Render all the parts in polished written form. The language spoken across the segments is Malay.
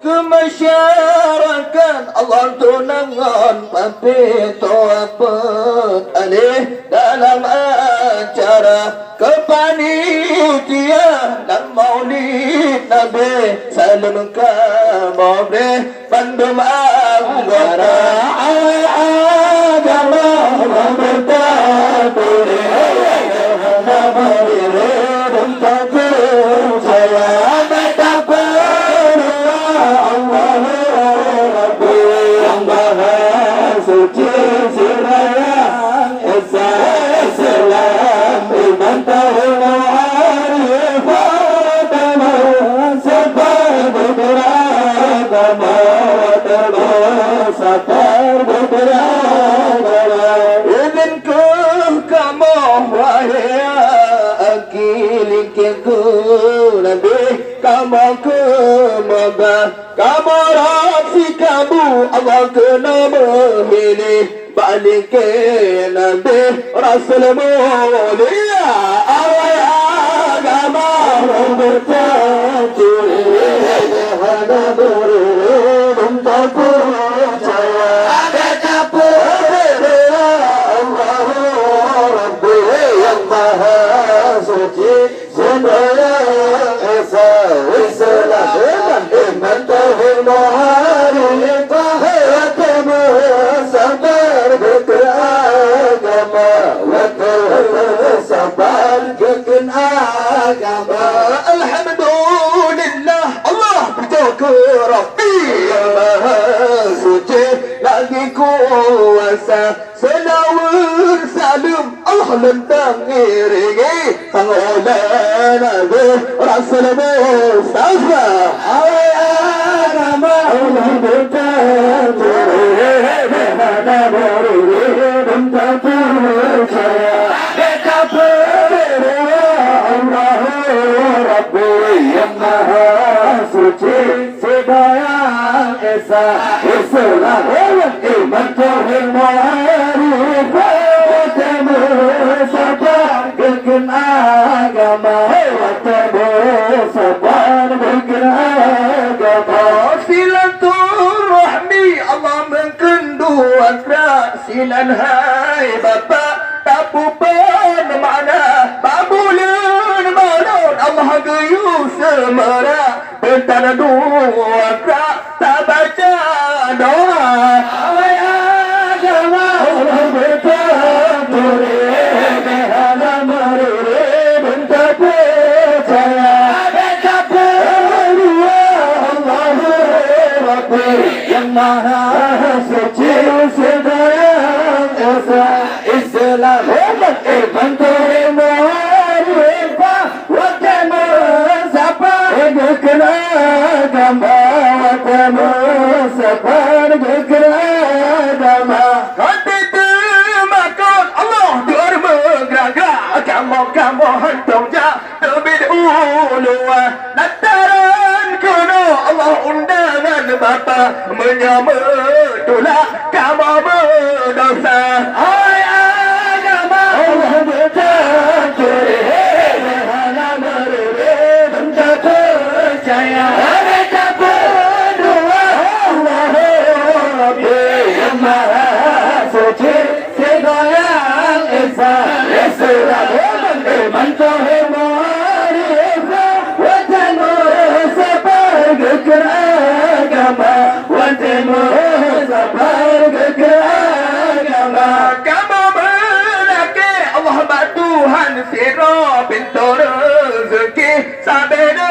Kemasyarakat Allah tunangan pampir toapet alih dalam acara kepanitiaan dan maulid Nabi salam kamobre pandum anggota agama bertabur kamu kemabah kamu rafi kamu Allah kena memilih balik ke Nabi Rasul mulia awal agama bertajuk hada berum tak percaya ada Allah Rabbi yang maha suci semuanya Alhamdulillah Allah berjaga Rabbi yang maha suci lagi kuasa selawat salam Allah lentang iringi panggilan Nabi Rasul Mustafa agama Allah bertajuk hada berum tak percaya betapa Allah Rabbi yang maha suci sedaya esa Islam iman tauhid ma'rifat temu sabar gegen agama temu sabar gegen agama silaturahmi Allah mengkendu akra silan hai bapa tapupan mana babulan malon Allah gayu semara bentana dua akra tak baca doa awai agama Allah bertajuk hada merere bentar percaya betapa Allah Rabbi yang maha suci sedaya esa Islam iman tauhid ma'rifat wa temu sabar gegen agama wa temu sabar gegen agama hati termakan Allah derma gerak kamu hantung jah lebih dulu lantaran kuno Allah undangan bapa menyambut tolak kamu berdosa Allah bertajuk hada berum tak percaya betapa doa Allah Rabbi yang maha suci segala esa Islam iman tauhid ma'rifat wa temu sabar gegen agama wa temu sabar gegen agama kamu Tuhan sirah pintu rezeki sabeda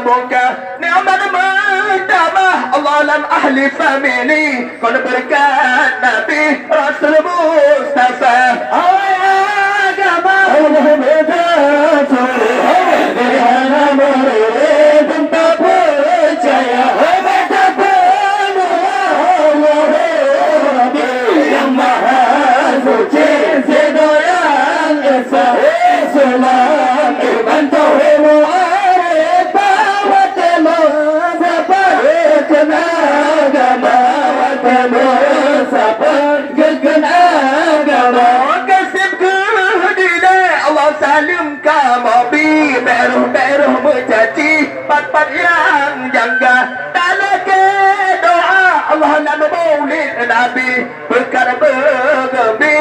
muka ni'mat menambah Allah lam ahli family kau berkat Nabi Rasul Mustafa agama Allah bertajuk hada berum tak percaya betapa Allah Rabbi yang maha suci sedaya Islam iman tauhid ma'rifat wa temu sabar gegen agama wa temu sabar gegen agama kasib kehadiran Allah salim kamu bi beruh mencaci pat yang jangga tak lagi Maulid Nabi Bekar bergembi